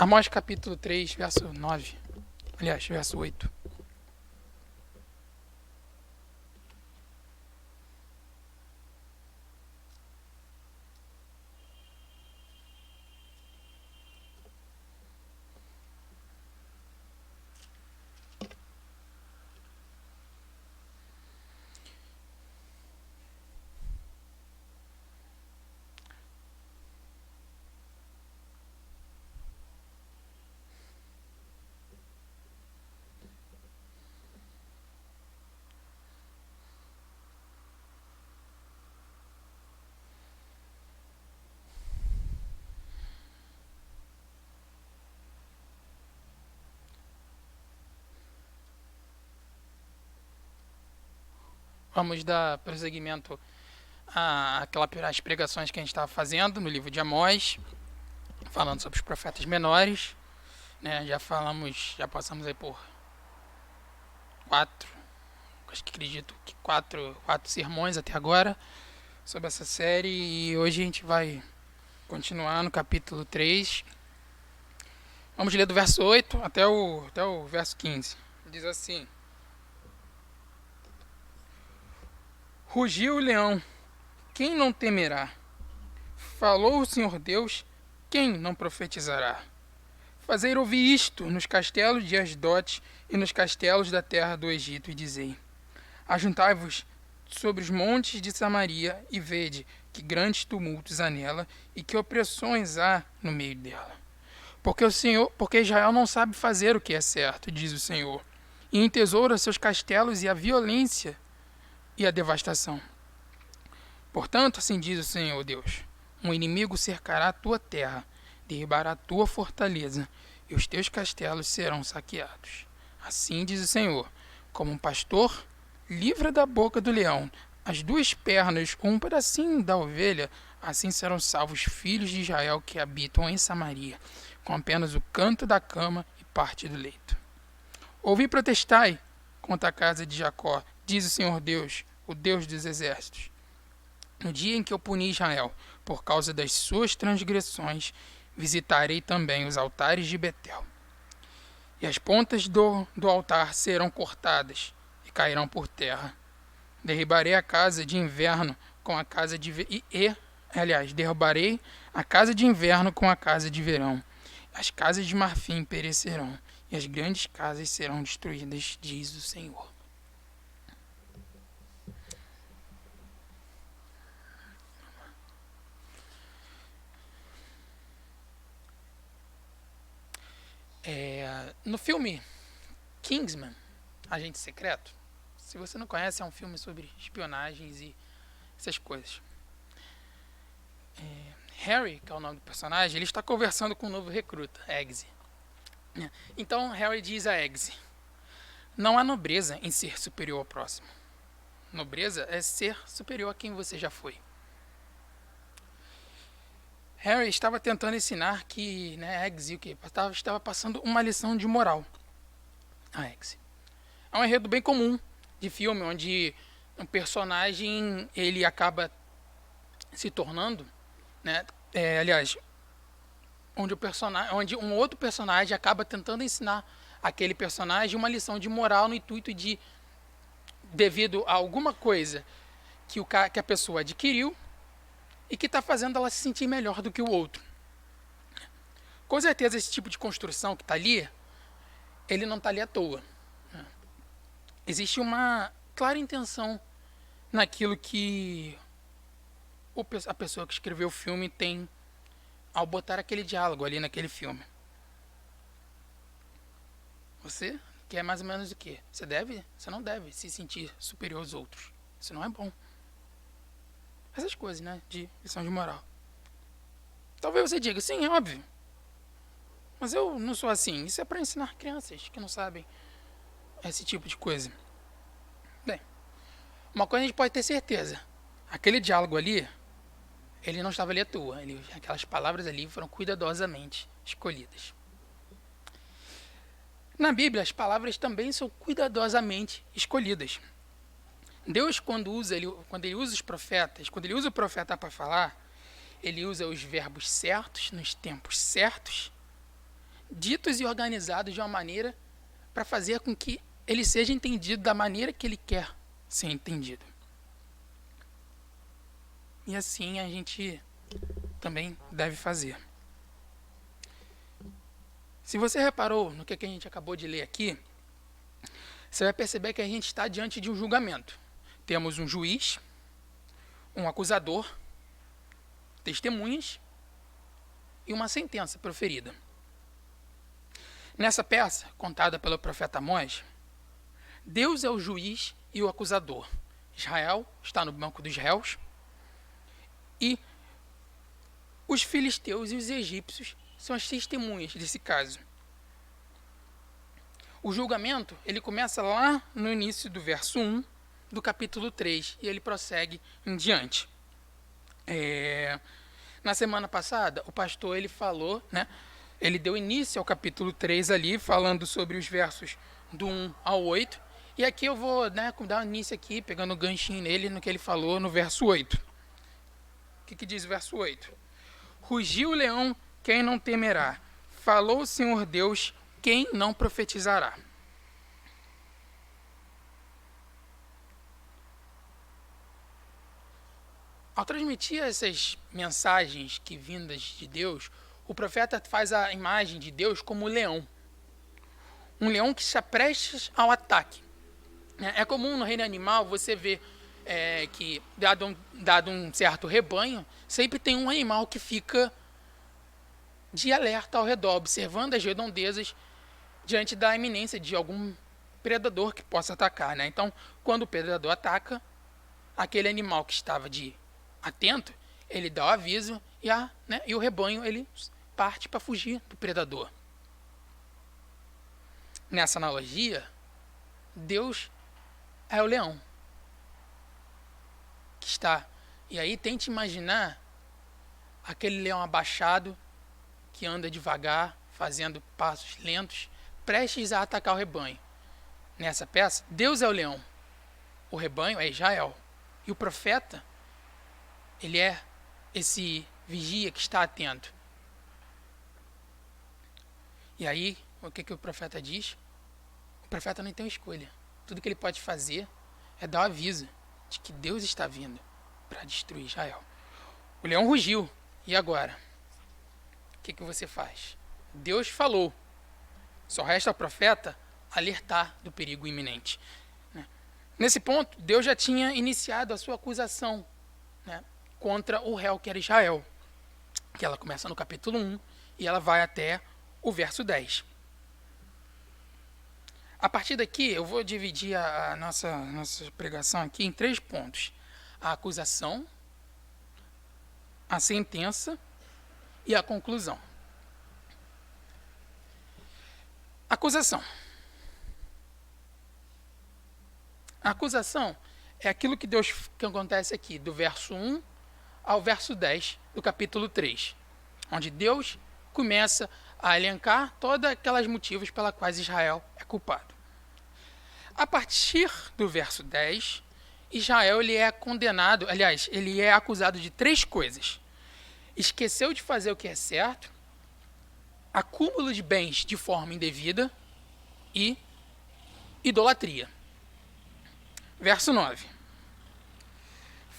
Amós capítulo 3, verso 9. Aliás, verso 8. Vamos dar prosseguimento às pregações que a gente estava fazendo no livro de Amós, falando sobre os profetas menores. Né? Já passamos aí por quatro, acho que acredito que quatro sermões até agora sobre essa série, e hoje a gente vai continuar no capítulo 3. Vamos ler do verso 8 até o verso 15. Diz assim: Rugiu o leão, quem não temerá? Falou o Senhor Deus, quem não profetizará? Fazei ouvir isto nos castelos de Asdote e nos castelos da terra do Egito, e dizei: Ajuntai-vos sobre os montes de Samaria, e vede que grandes tumultos há nela, e que opressões há no meio dela. Porque Israel não sabe fazer o que é certo, diz o Senhor, e entesoura seus castelos e a violência e a devastação. Portanto, assim diz o Senhor Deus: um inimigo cercará a tua terra, derribará a tua fortaleza, e os teus castelos serão saqueados. Assim diz o Senhor: como um pastor livra da boca do leão as duas pernas com um pedacinho da ovelha, assim serão salvos os filhos de Israel que habitam em Samaria, com apenas o canto da cama e parte do leito. Ouvi e protestai contra a casa de Jacó, diz o Senhor Deus, o Deus dos exércitos. No dia em que eu puni Israel por causa das suas transgressões, visitarei também os altares de Betel. E as pontas do altar serão cortadas e cairão por terra. Derribarei a casa de inverno com a casa de derrubarei a casa de inverno com a casa de verão. As casas de marfim perecerão, e as grandes casas serão destruídas, diz o Senhor. No filme Kingsman, Agente Secreto, se você não conhece, é um filme sobre espionagens e essas coisas. Harry, que é o nome do personagem, ele está conversando com um novo recruta, Eggsy. Então Harry diz a Eggsy: não há nobreza em ser superior ao próximo. Nobreza é ser superior a quem você já foi. Harry estava tentando ensinar que Eggsy estava passando uma lição de moral a Eggsy. É um enredo bem comum de filme, onde um personagem ele acaba se tornando, né, onde um outro personagem acaba tentando ensinar aquele personagem uma lição de moral no intuito de, devido a alguma coisa que a pessoa adquiriu e que está fazendo ela se sentir melhor do que o outro. Com certeza esse tipo de construção que está ali, ele não está ali à toa. Existe uma clara intenção naquilo que a pessoa que escreveu o filme tem ao botar aquele diálogo ali naquele filme. Você quer mais ou menos o quê? Você não deve se sentir superior aos outros. Isso não é bom. Essas coisas, né? De lição de moral. Talvez você diga, sim, é óbvio. Mas eu não sou assim. Isso é para ensinar crianças que não sabem esse tipo de coisa. Bem, uma coisa a gente pode ter certeza. Aquele diálogo ali, ele não estava ali à toa. Aquelas palavras ali foram cuidadosamente escolhidas. Na Bíblia, as palavras também são cuidadosamente escolhidas. Deus, quando ele usa os profetas, quando ele usa o profeta para falar, ele usa os verbos certos, nos tempos certos, ditos e organizados de uma maneira para fazer com que ele seja entendido da maneira que ele quer ser entendido. E assim a gente também deve fazer. Se você reparou no que a gente acabou de ler aqui, você vai perceber que a gente está diante de um julgamento. Temos um juiz, um acusador, testemunhas e uma sentença proferida. Nessa peça, contada pelo profeta Amós, Deus é o juiz e o acusador. Israel está no banco dos réus e os filisteus e os egípcios são as testemunhas desse caso. O julgamento, ele começa lá no início do verso 1 do capítulo 3 e ele prossegue em diante. Na semana passada, o pastor ele falou, ele deu início ao capítulo 3 ali, falando sobre os versos do 1 ao 8. E aqui eu vou dar início aqui, pegando o ganchinho nele, no que ele falou no verso 8. O que diz o verso 8? Rugiu o leão, quem não temerá? Falou o Senhor Deus, quem não profetizará? Ao transmitir essas mensagens que vindas de Deus, o profeta faz a imagem de Deus como um leão. Um leão que está prestes ao ataque. É comum no reino animal você ver que, dado um certo rebanho, sempre tem um animal que fica de alerta ao redor, observando as redondezas diante da iminência de algum predador que possa atacar. Então, quando o predador ataca, aquele animal que estava atento, ele dá o aviso e o rebanho ele parte para fugir do predador. Nessa analogia, Deus é o leão que está. E aí tente imaginar aquele leão abaixado que anda devagar, fazendo passos lentos, prestes a atacar o rebanho. Nessa peça, Deus é o leão, o rebanho é Israel. E o profeta, ele é esse vigia que está atento. E aí, o que o profeta diz? O profeta não tem escolha. Tudo que ele pode fazer é dar o aviso de que Deus está vindo para destruir Israel. O leão rugiu. E agora? O que você faz? Deus falou. Só resta ao profeta alertar do perigo iminente. Nesse ponto, Deus já tinha iniciado a sua acusação contra o réu que era Israel. Que ela começa no capítulo 1 e ela vai até o verso 10. A partir daqui, eu vou dividir a nossa pregação aqui em 3 pontos. A acusação, a sentença e a conclusão. Acusação. A acusação é aquilo que acontece aqui, do verso 1 ao verso 10 do capítulo 3, onde Deus começa a elencar todos aqueles motivos pelos quais Israel é culpado. A partir do verso 10, Israel ele é condenado, aliás, ele é acusado de 3 coisas. Esqueceu de fazer o que é certo, acúmulo de bens de forma indevida e idolatria. Verso 9.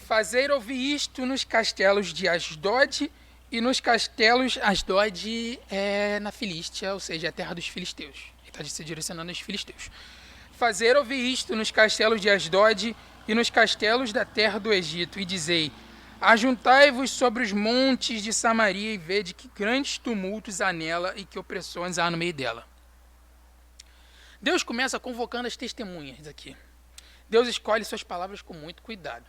Fazer ouvir isto nos castelos de Asdod e nos castelos... Asdod é na Filístia, ou seja, é a terra dos filisteus. Ele está se direcionando aos filisteus. Fazer ouvir isto nos castelos de Asdod e nos castelos da terra do Egito, e dizei: ajuntai-vos sobre os montes de Samaria e vede que grandes tumultos há nela e que opressões há no meio dela. Deus começa convocando as testemunhas aqui. Deus escolhe suas palavras com muito cuidado.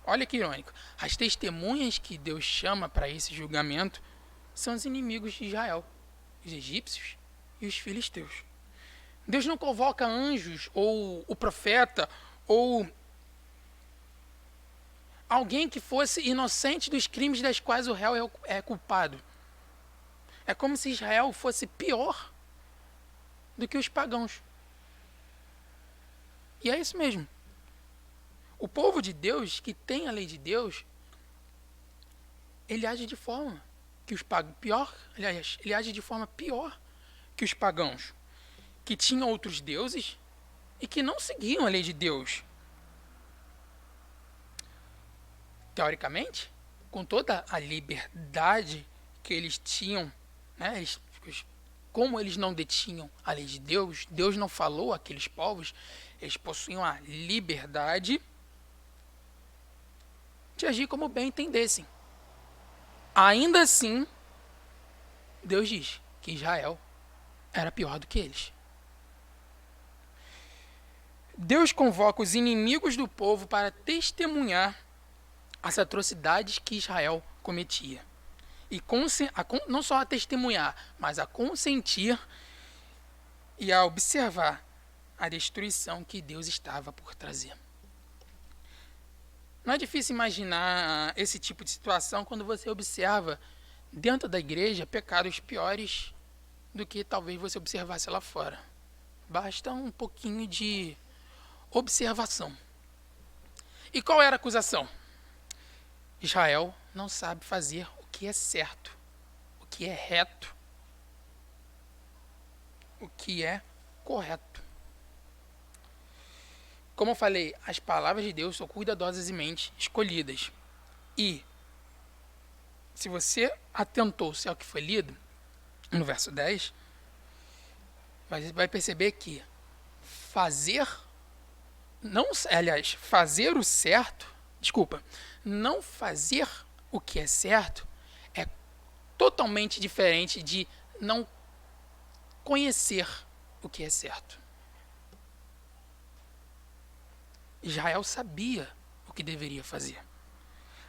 Olha que irônico. As testemunhas que Deus chama para esse julgamento são os inimigos de Israel, os egípcios e os filisteus. Deus não convoca anjos ou o profeta ou alguém que fosse inocente dos crimes das quais o réu é culpado. É como se Israel fosse pior do que os pagãos. E é isso mesmo. O povo de Deus, que tem a lei de Deus, ele age de forma que os pagãos. Pior, aliás, ele age de forma pior que os pagãos, que tinham outros deuses e que não seguiam a lei de Deus. Teoricamente, com toda a liberdade que eles tinham, né, como eles não detinham a lei de Deus, Deus não falou àqueles povos, eles possuíam a liberdade de agir como bem entendessem. Ainda assim, Deus diz que Israel era pior do que eles. Deus convoca os inimigos do povo para testemunhar as atrocidades que Israel cometia. E não só a testemunhar, mas a consentir e a observar a destruição que Deus estava por trazer. Não é difícil imaginar esse tipo de situação quando você observa dentro da igreja pecados piores do que talvez você observasse lá fora. Basta um pouquinho de observação. E qual era a acusação? Israel não sabe fazer o que é certo, o que é reto, o que é correto. Como eu falei, as palavras de Deus são cuidadosamente escolhidas. E, se você atentou-se ao que foi lido, no verso 10, vai perceber que fazer o certo, não fazer o que é certo é totalmente diferente de não conhecer o que é certo. Israel sabia o que deveria fazer.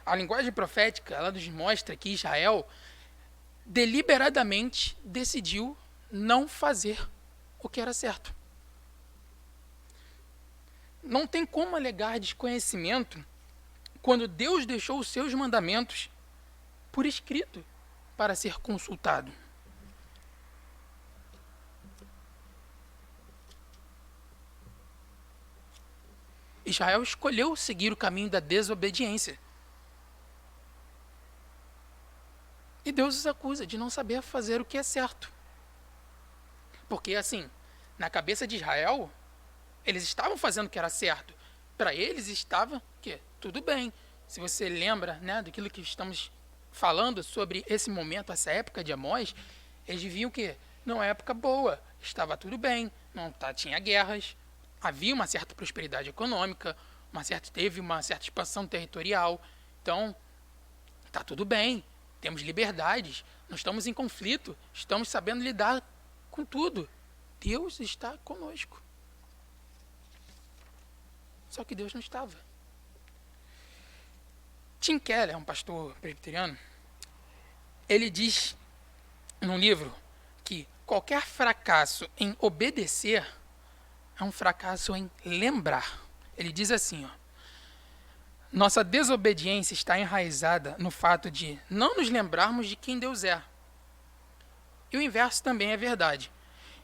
A linguagem profética, ela nos mostra que Israel deliberadamente decidiu não fazer o que era certo. Não tem como alegar desconhecimento quando Deus deixou os seus mandamentos por escrito para ser consultado. Israel escolheu seguir o caminho da desobediência. E Deus os acusa de não saber fazer o que é certo. Porque, assim, na cabeça de Israel, eles estavam fazendo o que era certo. Para eles estava tudo bem. Se você lembra, né, daquilo que estamos falando sobre esse momento, essa época de Amós, eles viam que não é época boa, estava tudo bem, tinha guerras, havia uma certa prosperidade econômica, teve uma certa expansão territorial. Então, está tudo bem, temos liberdades, não estamos em conflito, estamos sabendo lidar com tudo. Deus está conosco. Só que Deus não estava. Tim Keller, um pastor presbiteriano, ele diz num livro que qualquer fracasso em obedecer é um fracasso em lembrar. Ele diz assim, nossa desobediência está enraizada no fato de não nos lembrarmos de quem Deus é. E o inverso também é verdade.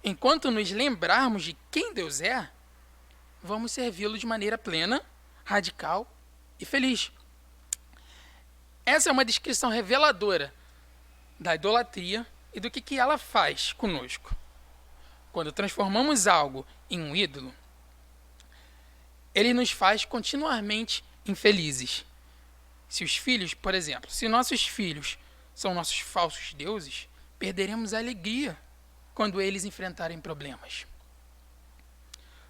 Enquanto nos lembrarmos de quem Deus é, vamos servi-lo de maneira plena, radical e feliz. Essa é uma descrição reveladora da idolatria e do que ela faz conosco. Quando transformamos algo em um ídolo, ele nos faz continuamente infelizes. Se os filhos, por exemplo, se nossos filhos são nossos falsos deuses, perderemos a alegria quando eles enfrentarem problemas.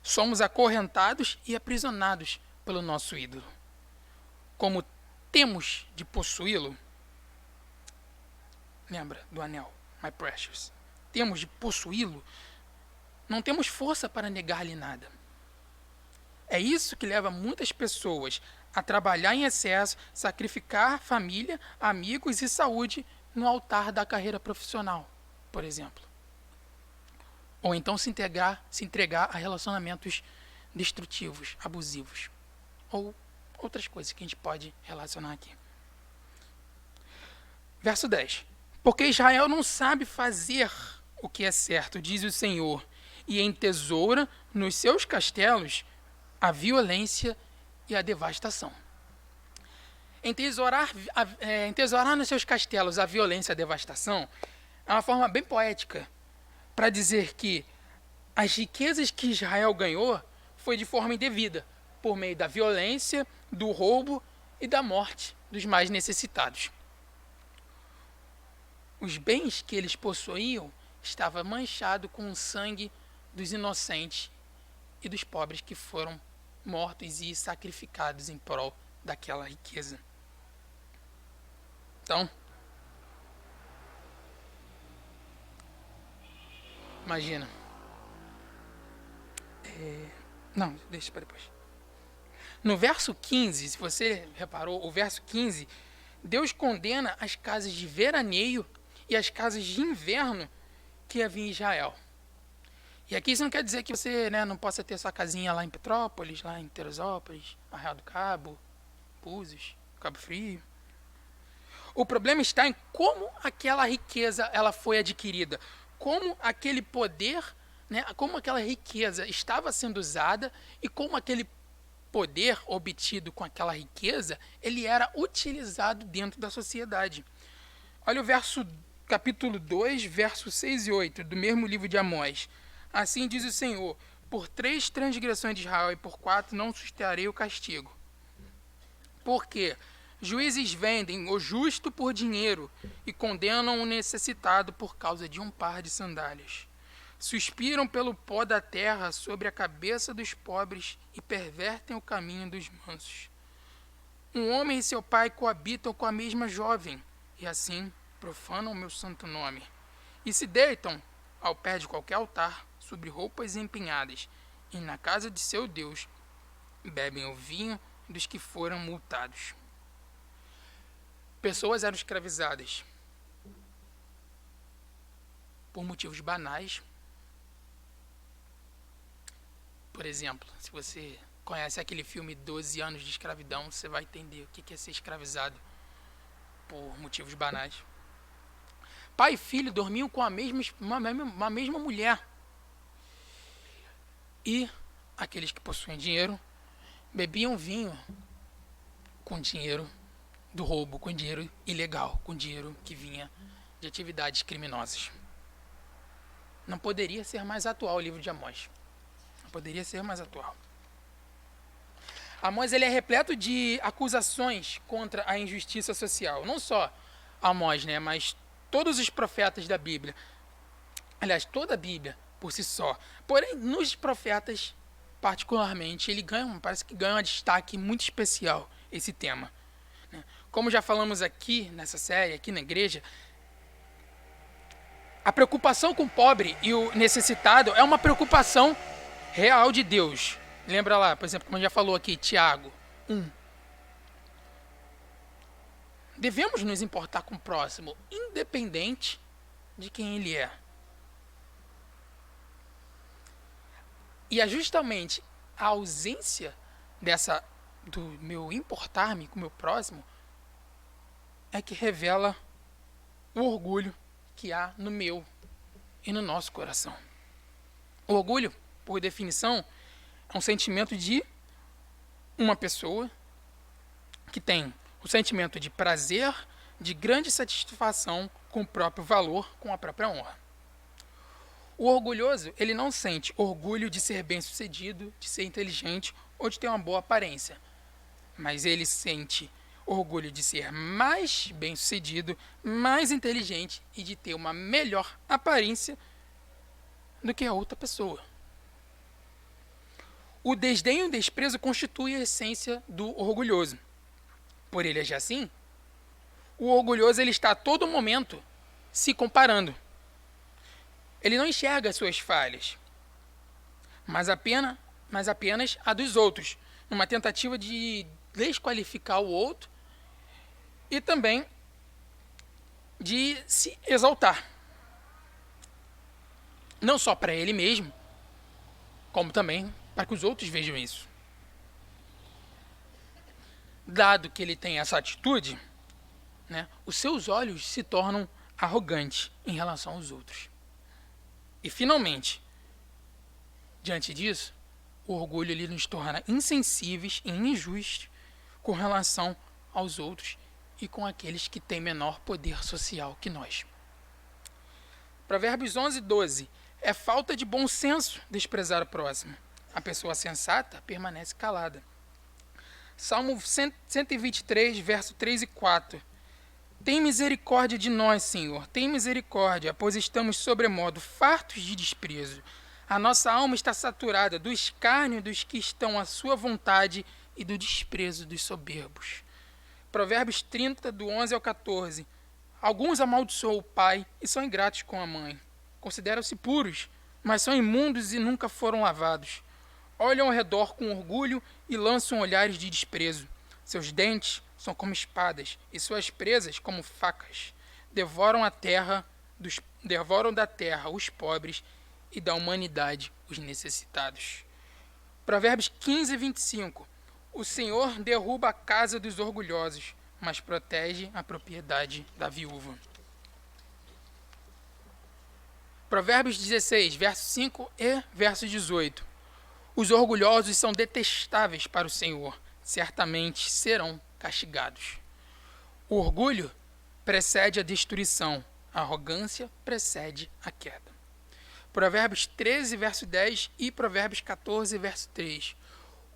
Somos acorrentados e aprisionados pelo nosso ídolo. Como temos de possuí-lo, lembra do anel, my precious, temos de possuí-lo, não temos força para negar-lhe nada. É isso que leva muitas pessoas a trabalhar em excesso, sacrificar família, amigos e saúde no altar da carreira profissional, por exemplo. Ou então se entregar a relacionamentos destrutivos, abusivos. Ou outras coisas que a gente pode relacionar aqui. Verso 10. Porque Israel não sabe fazer o que é certo, diz o Senhor, e entesoura nos seus castelos a violência e a devastação. Entesourar nos seus castelos a violência e a devastação é uma forma bem poética para dizer que as riquezas que Israel ganhou foi de forma indevida, por meio da violência, do roubo e da morte dos mais necessitados. Os bens que eles possuíam estavam manchados com o sangue dos inocentes e dos pobres que foram mortos e sacrificados em prol daquela riqueza. Então, imagina. Não, deixa para depois. No verso 15, se você reparou, o verso 15, Deus condena as casas de veraneio e as casas de inverno que havia em Israel. E aqui isso não quer dizer que você, né, não possa ter sua casinha lá em Petrópolis, lá em Teresópolis, Arraial do Cabo, Búzios, Cabo Frio. O problema está em como aquela riqueza ela foi adquirida, como aquele poder, né, como aquela riqueza estava sendo usada e como aquele poder obtido com aquela riqueza, ele era utilizado dentro da sociedade. Olha o capítulo 2, versos 6 e 8 do mesmo livro de Amós. Assim diz o Senhor: por 3 transgressões de Israel e por 4 não susterei o castigo. Porque juízes vendem o justo por dinheiro e condenam o necessitado por causa de um par de sandálias. Suspiram pelo pó da terra sobre a cabeça dos pobres e pervertem o caminho dos mansos. Um homem e seu pai coabitam com a mesma jovem, e assim profanam o meu santo nome. E se deitam ao pé de qualquer altar, sobre roupas empenhadas, e na casa de seu Deus bebem o vinho dos que foram multados. Pessoas eram escravizadas por motivos banais. Por exemplo, se você conhece aquele filme 12 anos de escravidão, você vai entender o que é ser escravizado por motivos banais. Pai e filho dormiam com uma mesma mulher. E aqueles que possuem dinheiro bebiam vinho com dinheiro do roubo, com dinheiro ilegal, com dinheiro que vinha de atividades criminosas. Não poderia ser mais atual o livro de Amós. Não poderia ser mais atual. Amós ele é repleto de acusações contra a injustiça social. Não só Amós, né, mas todos os profetas da Bíblia. Aliás, toda a Bíblia por si só. Porém, nos profetas, particularmente, parece que ganha um destaque muito especial esse tema. Como já falamos aqui nessa série, aqui na igreja, a preocupação com o pobre e o necessitado é uma preocupação real de Deus. Lembra lá, por exemplo, como já falou aqui, Tiago 1. Devemos nos importar com o próximo, independente de quem ele é. E é justamente a ausência do meu importar-me com o meu próximo é que revela o orgulho que há no meu e no nosso coração. O orgulho, por definição, é um sentimento de uma pessoa que tem o sentimento de prazer, de grande satisfação com o próprio valor, com a própria honra. O orgulhoso, ele não sente orgulho de ser bem-sucedido, de ser inteligente ou de ter uma boa aparência, mas ele sente orgulho de ser mais bem-sucedido, mais inteligente e de ter uma melhor aparência do que a outra pessoa. O desdém e o desprezo constituem a essência do orgulhoso. Por ele agir assim, o orgulhoso ele está a todo momento se comparando. Ele não enxerga as suas falhas, mas apenas a dos outros, numa tentativa de desqualificar o outro e também de se exaltar. Não só para ele mesmo, como também para que os outros vejam isso. Dado que ele tem essa atitude, né, os seus olhos se tornam arrogantes em relação aos outros. E, finalmente, diante disso, o orgulho ele nos torna insensíveis e injustos com relação aos outros e com aqueles que têm menor poder social que nós. Provérbios 11:12. É falta de bom senso desprezar o próximo. A pessoa sensata permanece calada. Salmo 123, verso 3 e 4. Tem misericórdia de nós, Senhor, tem misericórdia, pois estamos sobremodo fartos de desprezo. A nossa alma está saturada do escárnio dos que estão à sua vontade e do desprezo dos soberbos. Provérbios 30, do 11 ao 14. Alguns amaldiçoam o pai e são ingratos com a mãe. Consideram-se puros, mas são imundos e nunca foram lavados. Olham ao redor com orgulho e lançam olhares de desprezo. Seus dentes são como espadas e suas presas como facas. Devoram da terra os pobres e da humanidade os necessitados. Provérbios 15, 25. O Senhor derruba a casa dos orgulhosos, mas protege a propriedade da viúva. Provérbios 16, verso 5 e verso 18. Os orgulhosos são detestáveis para o Senhor, certamente serão castigados. O orgulho precede a destruição, a arrogância precede a queda. Provérbios 13, verso 10 e Provérbios 14, verso 3.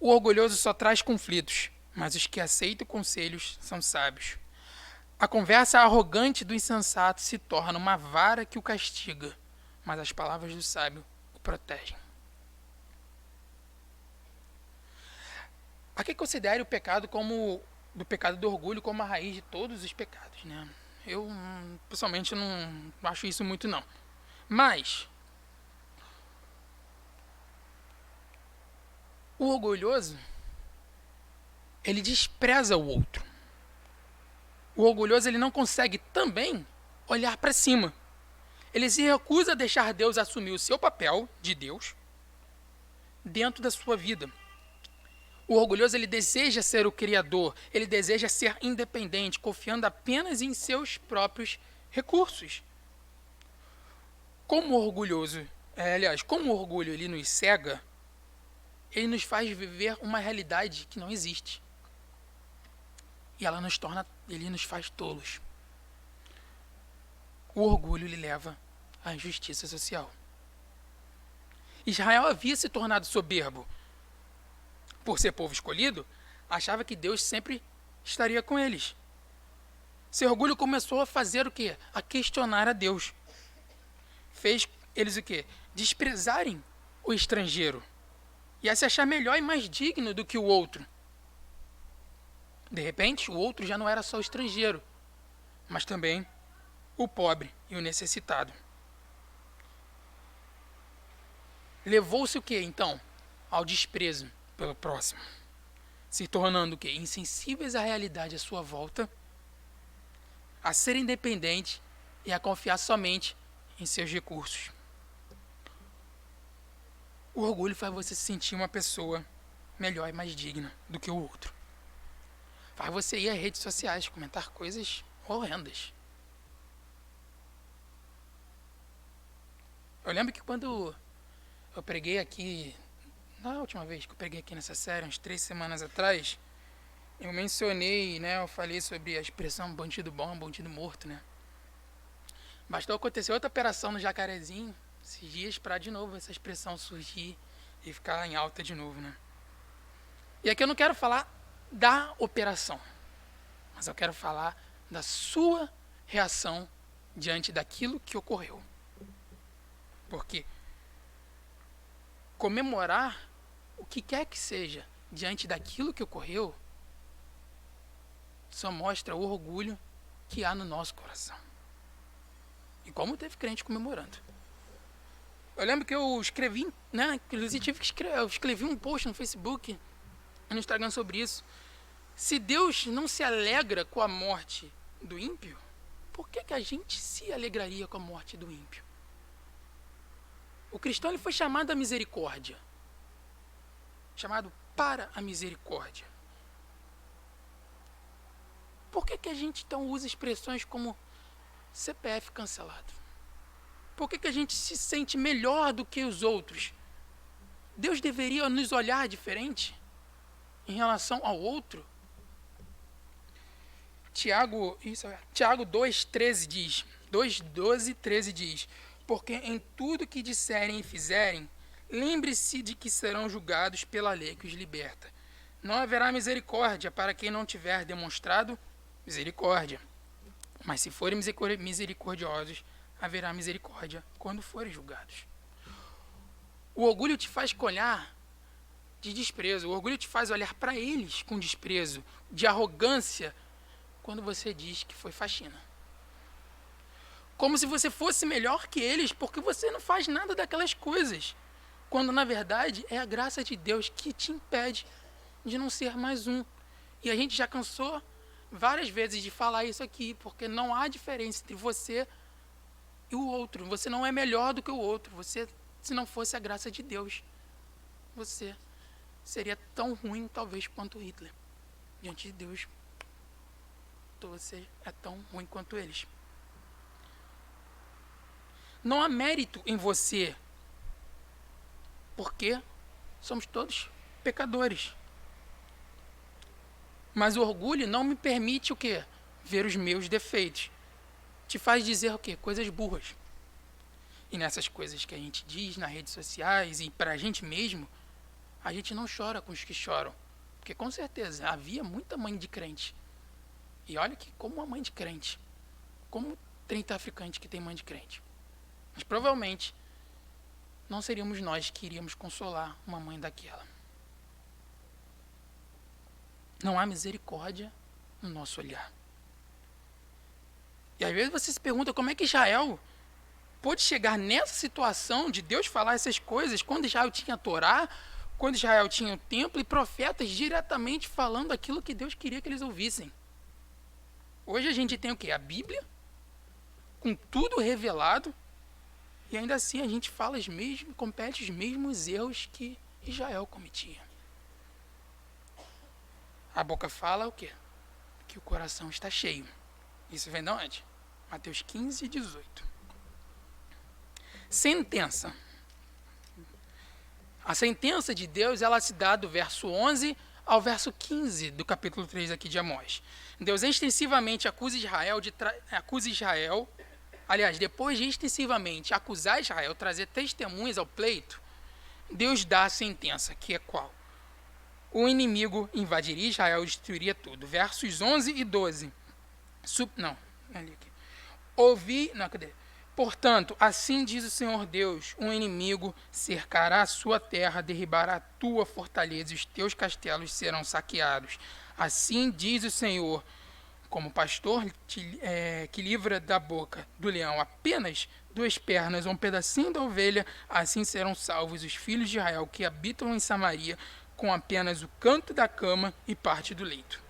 O orgulhoso só traz conflitos, mas os que aceitam conselhos são sábios. A conversa arrogante do insensato se torna uma vara que o castiga, mas as palavras do sábio o protegem. Aqui considere o pecado do pecado do orgulho como a raiz de todos os pecados, né? Eu, pessoalmente, não acho isso muito, não. Mas o orgulhoso, ele despreza o outro. O orgulhoso, ele não consegue também olhar para cima. Ele se recusa a deixar Deus assumir o seu papel de Deus dentro da sua vida. O orgulhoso, ele deseja ser o criador, ele deseja ser independente, confiando apenas em seus próprios recursos. Como o orgulho ele nos cega, ele nos faz viver uma realidade que não existe. E ele nos faz tolos. O orgulho lhe leva à injustiça social. Israel havia se tornado soberbo. Por ser povo escolhido, achava que Deus sempre estaria com eles. Seu orgulho começou a fazer o quê? A questionar a Deus. Fez eles o quê? Desprezarem o estrangeiro e a se achar melhor e mais digno do que o outro. De repente, o outro já não era só o estrangeiro, mas também o pobre e o necessitado. Levou-se o quê, então? Ao desprezo pelo próximo, se tornando o quê? Insensíveis à realidade à sua volta, a ser independente e a confiar somente em seus recursos. O orgulho faz você se sentir uma pessoa melhor e mais digna do que o outro. Faz você ir às redes sociais comentar coisas horrendas. Eu lembro que quando eu preguei aqui, na última vez que eu preguei aqui nessa série, uns 3 semanas atrás, eu mencionei, eu falei sobre a expressão bandido bom, bandido morto, Bastou acontecer outra operação no Jacarezinho, esses dias, para de novo essa expressão surgir e ficar em alta de novo, E aqui eu não quero falar da operação, mas eu quero falar da sua reação diante daquilo que ocorreu. Porque comemorar o que quer que seja diante daquilo que ocorreu só mostra o orgulho que há no nosso coração. E como teve crente comemorando. Eu lembro que eu escrevi, inclusive eu escrevi um post no Facebook e no Instagram sobre isso. Se Deus não se alegra com a morte do ímpio, por que a gente se alegraria com a morte do ímpio? O cristão ele foi chamado à misericórdia. Chamado para a misericórdia. Por que a gente então usa expressões como CPF cancelado? Por que a gente se sente melhor do que os outros? Deus deveria nos olhar diferente em relação ao outro? Tiago 2,13 diz, 2,12, 13 diz, porque em tudo que disserem e fizerem, lembre-se de que serão julgados pela lei que os liberta. Não haverá misericórdia para quem não tiver demonstrado misericórdia. Mas se forem misericordiosos, haverá misericórdia quando forem julgados. O orgulho te faz olhar de desprezo. O orgulho te faz olhar para eles com desprezo, de arrogância, quando você diz que foi faxina. Como se você fosse melhor que eles, porque você não faz nada daquelas coisas. Quando, na verdade, é a graça de Deus que te impede de não ser mais um. E a gente já cansou várias vezes de falar isso aqui, porque não há diferença entre você e o outro. Você não é melhor do que o outro. Você, se não fosse a graça de Deus, você seria tão ruim, talvez, quanto Hitler. Diante de Deus, você é tão ruim quanto eles. Não há mérito em você, porque somos todos pecadores. Mas o orgulho não me permite o quê? Ver os meus defeitos. Te faz dizer o quê? Coisas burras. E nessas coisas que a gente diz nas redes sociais e pra gente mesmo, a gente não chora com os que choram. Porque com certeza havia muita mãe de crente. E olha que como uma mãe de crente. Como 30 africanos que tem mãe de crente. Mas provavelmente não seríamos nós que iríamos consolar uma mãe daquela. Não há misericórdia no nosso olhar. E às vezes você se pergunta como é que Israel pôde chegar nessa situação de Deus falar essas coisas quando Israel tinha a Torá, quando Israel tinha o templo e profetas diretamente falando aquilo que Deus queria que eles ouvissem. Hoje a gente tem o quê? A Bíblia, com tudo revelado, e ainda assim a gente fala comete os mesmos erros que Israel cometia. A boca fala o quê? Que o coração está cheio. Isso vem de onde? Mateus 15, 18. Sentença. A sentença de Deus, ela se dá do verso 11 ao verso 15 do capítulo 3 aqui de Amós. Deus extensivamente acusa Israel, aliás, depois de extensivamente acusar Israel, trazer testemunhas ao pleito, Deus dá a sentença, que é qual? O inimigo invadiria Israel e destruiria tudo. Versos 11 e 12. Portanto, assim diz o Senhor Deus, um inimigo cercará a sua terra, derribará a tua fortaleza e os teus castelos serão saqueados. Assim diz o Senhor, como pastor que livra da boca do leão apenas 2 pernas ou um pedacinho da ovelha, assim serão salvos os filhos de Israel que habitam em Samaria, com apenas o canto da cama e parte do leito.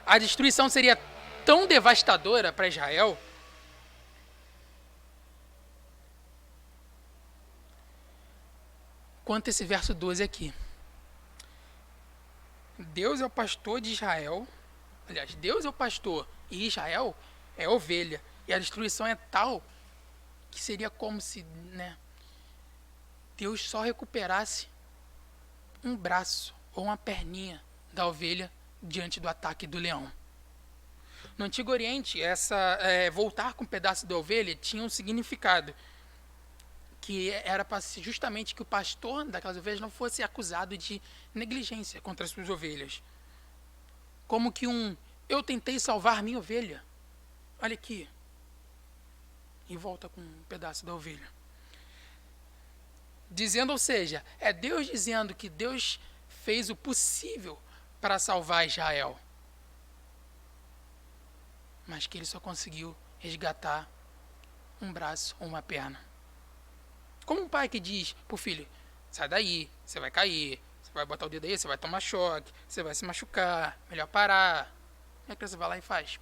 A destruição seria tão devastadora para Israel quanto esse verso 12 aqui. Deus é o pastor de Israel. Aliás, Deus é o pastor e Israel é a ovelha. E a destruição é tal que seria como se Deus só recuperasse um braço ou uma perninha da ovelha diante do ataque do leão. No Antigo Oriente, voltar com um pedaço da ovelha tinha um significado, que era para justamente que o pastor daquelas ovelhas não fosse acusado de negligência contra as suas ovelhas. Como que eu tentei salvar minha ovelha, olha aqui, e volta com um pedaço da ovelha. Dizendo, ou seja, é Deus dizendo que Deus fez o possível para salvar Israel, mas que ele só conseguiu resgatar um braço ou uma perna. Como um pai que diz pro filho, sai daí, você vai cair, você vai botar o dedo aí, você vai tomar choque, você vai se machucar, melhor parar. E a criança vai lá e faz.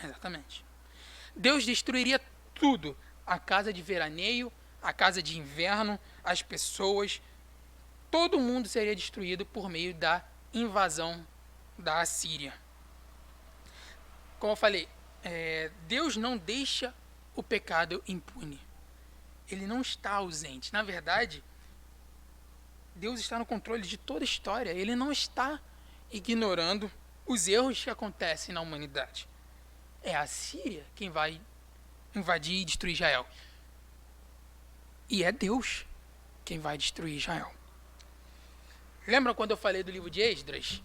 Exatamente. Deus destruiria tudo, a casa de veraneio, a casa de inverno, as pessoas, todo mundo seria destruído por meio da invasão da Assíria. Como eu falei, Deus não deixa o pecado impune. Ele não está ausente. Na verdade, Deus está no controle de toda a história. Ele não está ignorando os erros que acontecem na humanidade. É a Síria quem vai invadir e destruir Israel. E é Deus quem vai destruir Israel. Lembra quando eu falei do livro de Esdras?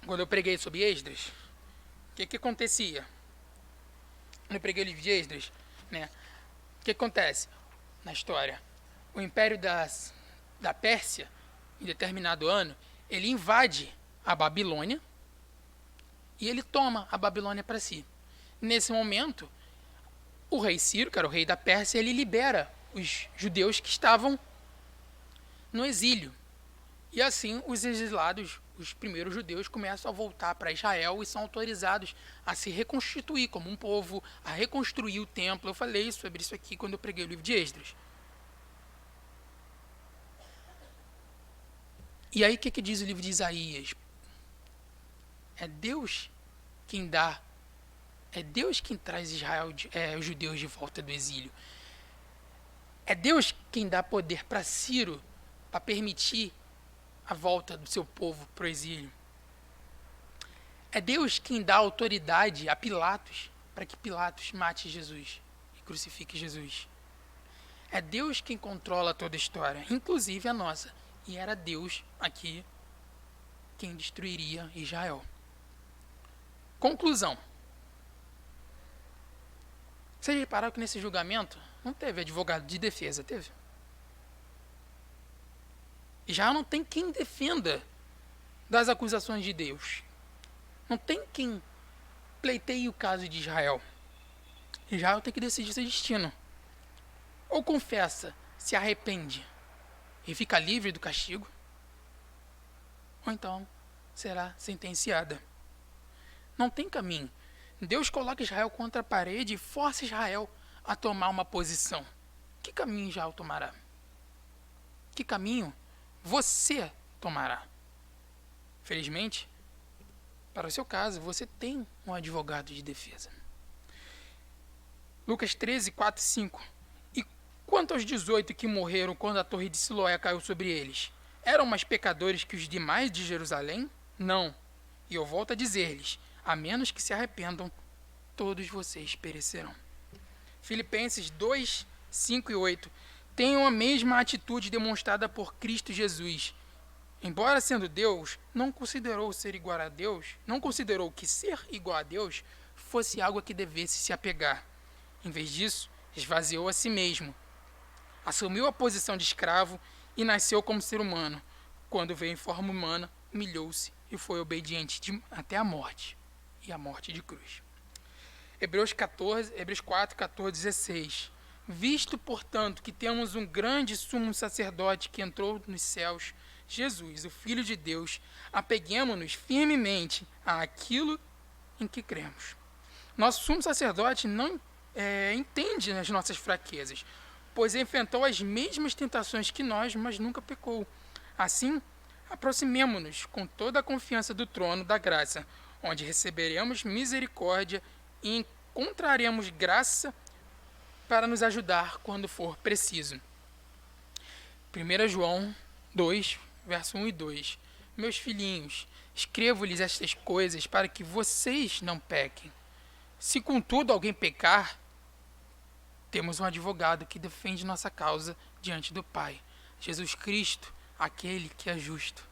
Quando eu preguei sobre Esdras? O que acontecia? Quando eu preguei o livro de Esdras, né? O que acontece na história? O Império da Pérsia, em determinado ano, ele invade a Babilônia e ele toma a Babilônia para si. Nesse momento, o rei Ciro, que era o rei da Pérsia, ele libera os judeus que estavam no exílio. E assim, os exilados, os primeiros judeus, começam a voltar para Israel e são autorizados a se reconstituir como um povo, a reconstruir o templo. Eu falei sobre isso aqui quando eu preguei o livro de Esdras. E aí, o que diz o livro de Isaías? É Deus quem dá, é Deus quem traz os judeus de volta do exílio. É Deus quem dá poder para Ciro para permitir a volta do seu povo para o exílio. É Deus quem dá autoridade a Pilatos para que Pilatos mate Jesus e crucifique Jesus. É Deus quem controla toda a história, inclusive a nossa. E era Deus aqui quem destruiria Israel. Conclusão. Vocês repararam que nesse julgamento não teve advogado de defesa, teve? Israel não tem quem defenda das acusações de Deus. Não tem quem pleiteie o caso de Israel. Israel tem que decidir seu destino. Ou confessa, se arrepende e fica livre do castigo, ou então será sentenciada. Não tem caminho. Deus coloca Israel contra a parede e força Israel a tomar uma posição. Que caminho Israel tomará? Que caminho você tomará? Felizmente, para o seu caso, você tem um advogado de defesa. Lucas 13, 4 e 5. E quanto aos 18 que morreram quando a torre de Siloé caiu sobre eles, eram mais pecadores que os demais de Jerusalém? Não. E eu volto a dizer-lhes, a menos que se arrependam, todos vocês perecerão. Filipenses 2, 5 e 8. Tenham a mesma atitude demonstrada por Cristo Jesus. Embora sendo Deus, não considerou que ser igual a Deus fosse algo a que devesse se apegar. Em vez disso, esvaziou a si mesmo. Assumiu a posição de escravo e nasceu como ser humano. Quando veio em forma humana, humilhou-se e foi obediente até a morte, e a morte de cruz. Hebreus 4, 14, 16. Visto, portanto, que temos um grande sumo sacerdote que entrou nos céus, Jesus, o Filho de Deus, apeguemo-nos firmemente àquilo em que cremos. Nosso sumo sacerdote não entende as nossas fraquezas, pois enfrentou as mesmas tentações que nós, mas nunca pecou. Assim, aproximemo-nos com toda a confiança do trono da graça, onde receberemos misericórdia e encontraremos graça para nos ajudar quando for preciso. 1 João 2, verso 1 e 2. Meus filhinhos, escrevo-lhes estas coisas para que vocês não pequem. Se contudo alguém pecar, temos um advogado que defende nossa causa diante do Pai, Jesus Cristo, aquele que é justo.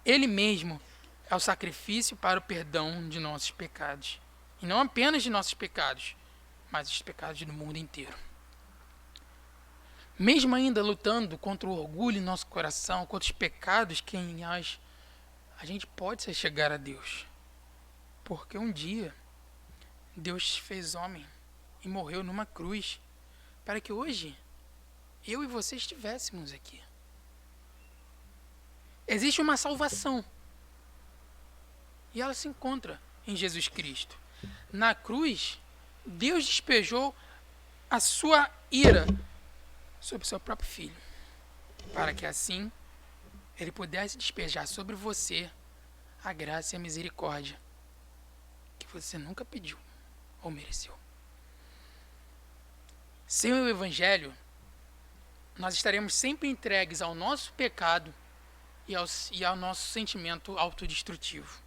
Ele mesmo é o sacrifício para o perdão de nossos pecados. E não apenas de nossos pecados, mas os pecados do mundo inteiro. Mesmo ainda lutando contra o orgulho em nosso coração, contra os pecados que em nós, a gente pode se chegar a Deus. Porque um dia, Deus se fez homem e morreu numa cruz, para que hoje, eu e você estivéssemos aqui. Existe uma salvação. E ela se encontra em Jesus Cristo. Na cruz, Deus despejou a sua ira sobre o seu próprio Filho, para que assim ele pudesse despejar sobre você a graça e a misericórdia que você nunca pediu ou mereceu. Sem o Evangelho, nós estaremos sempre entregues ao nosso pecado e ao nosso sentimento autodestrutivo.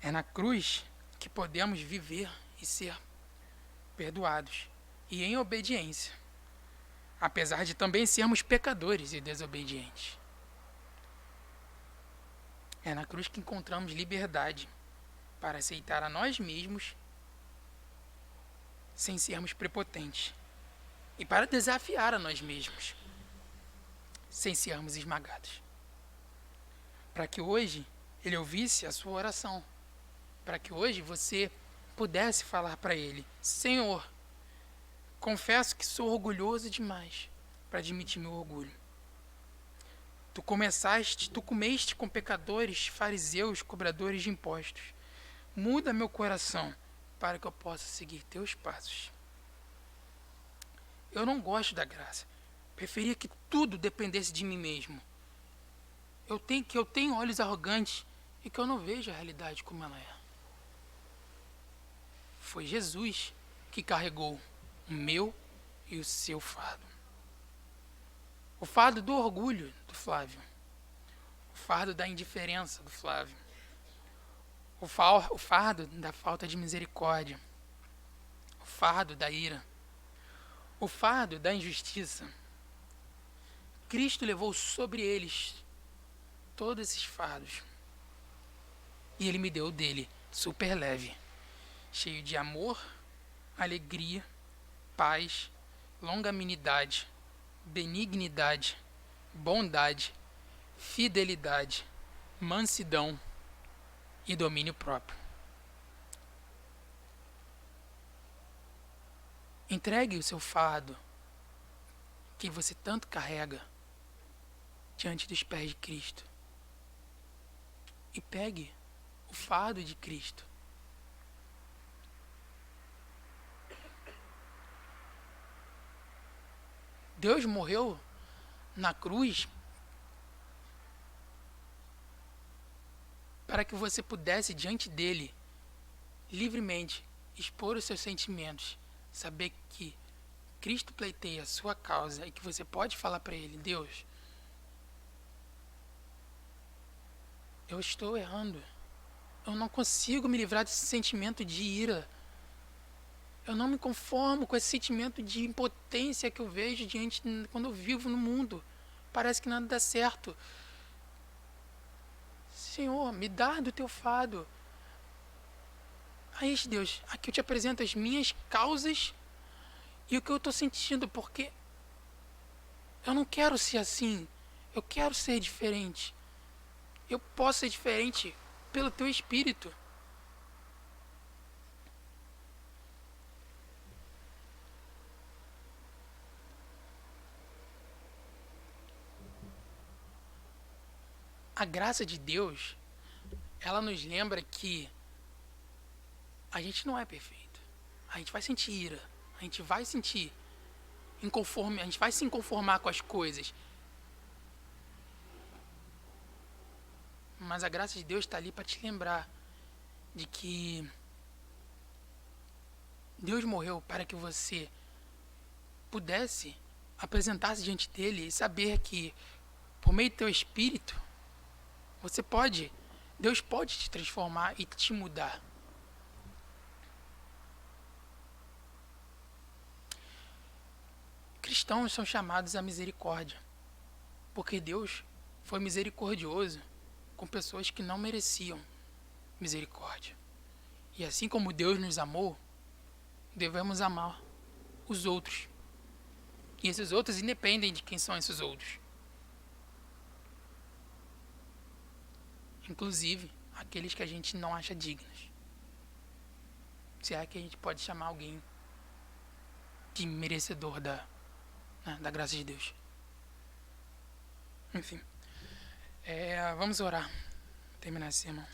É na cruz que podemos viver e ser perdoados e em obediência, apesar de também sermos pecadores e desobedientes. É na cruz que encontramos liberdade para aceitar a nós mesmos sem sermos prepotentes e para desafiar a nós mesmos sem sermos esmagados. Para que hoje ele ouvisse a sua oração, para que hoje você pudesse falar para ele: Senhor, confesso que sou orgulhoso demais para admitir meu orgulho. Tu comeste com pecadores, fariseus, cobradores de impostos. Muda meu coração para que eu possa seguir teus passos. Eu não gosto da graça. Preferia que tudo dependesse de mim mesmo. Eu tenho olhos arrogantes e que eu não vejo a realidade como ela é. Foi Jesus que carregou o meu e o seu fardo. O fardo do orgulho do Flávio. O fardo da indiferença do Flávio. O fardo da falta de misericórdia. O fardo da ira. O fardo da injustiça. Cristo levou sobre eles todos esses fardos. E ele me deu o dele, super leve, cheio de amor, alegria, paz, longanimidade, benignidade, bondade, fidelidade, mansidão e domínio próprio. Entregue o seu fardo que você tanto carrega diante dos pés de Cristo e pegue o fardo de Cristo. Deus morreu na cruz para que você pudesse, diante dele, livremente expor os seus sentimentos, saber que Cristo pleiteia a sua causa e que você pode falar para ele: Deus, eu estou errando. Eu não consigo me livrar desse sentimento de ira. Eu não me conformo com esse sentimento de impotência que eu vejo quando eu vivo no mundo. Parece que nada dá certo. Senhor, me dá do teu fardo. Aí, Deus, aqui eu te apresento as minhas causas e o que eu estou sentindo, porque eu não quero ser assim. Eu quero ser diferente. Eu posso ser diferente pelo teu Espírito. A graça de Deus, ela nos lembra que a gente não é perfeito. A gente vai sentir ira. A gente vai sentir inconforme. A gente vai se inconformar com as coisas. Mas a graça de Deus está ali para te lembrar de que Deus morreu para que você pudesse apresentar-se diante dele e saber que, por meio do teu Espírito, Deus pode te transformar e te mudar. Cristãos são chamados à misericórdia, porque Deus foi misericordioso com pessoas que não mereciam misericórdia. E assim como Deus nos amou, devemos amar os outros. E esses outros independem de quem são esses outros. Inclusive, aqueles que a gente não acha dignos. Se é que a gente pode chamar alguém de merecedor da graça de Deus. Enfim. Vamos orar. Terminar esse sermão.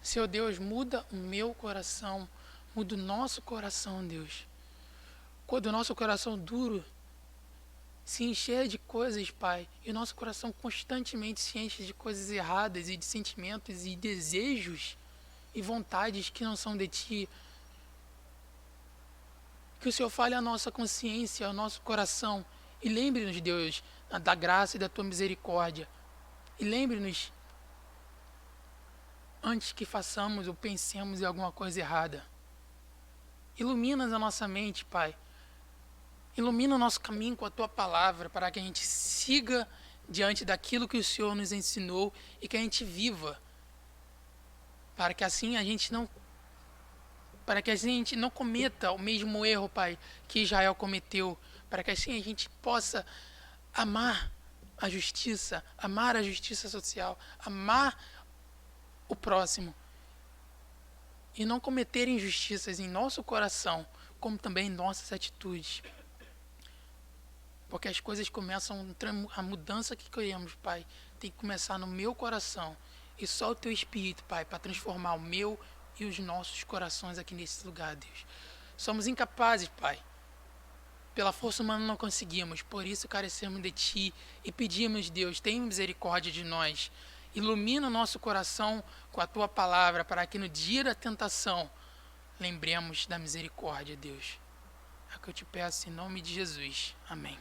Senhor Deus, muda o meu coração. Muda o nosso coração, Deus. Quando o nosso coração duro se encher de coisas, Pai, e o nosso coração constantemente se enche de coisas erradas e de sentimentos e desejos e vontades que não são de Ti, que o Senhor fale à nossa consciência, ao nosso coração, e lembre-nos, Deus, da graça e da Tua misericórdia, E lembre-nos antes que façamos ou pensemos em alguma coisa errada. Ilumina a nossa mente, Pai. Ilumina o nosso caminho com a Tua palavra, para que a gente siga diante daquilo que o Senhor nos ensinou e que a gente viva. Para que assim a gente não cometa o mesmo erro, Pai, que Israel cometeu. Para que assim a gente possa amar a justiça social, amar o próximo e não cometer injustiças em nosso coração, como também em nossas atitudes. Porque as coisas começam, a mudança que queremos, Pai, tem que começar no meu coração. E só o Teu Espírito, Pai, para transformar o meu e os nossos corações aqui nesse lugar, Deus. Somos incapazes, Pai. Pela força humana não conseguimos, por isso carecemos de Ti e pedimos, Deus, tenha misericórdia de nós. Ilumina o nosso coração com a Tua palavra, para que no dia da tentação lembremos da misericórdia, Deus. É o que eu te peço em nome de Jesus. Amém.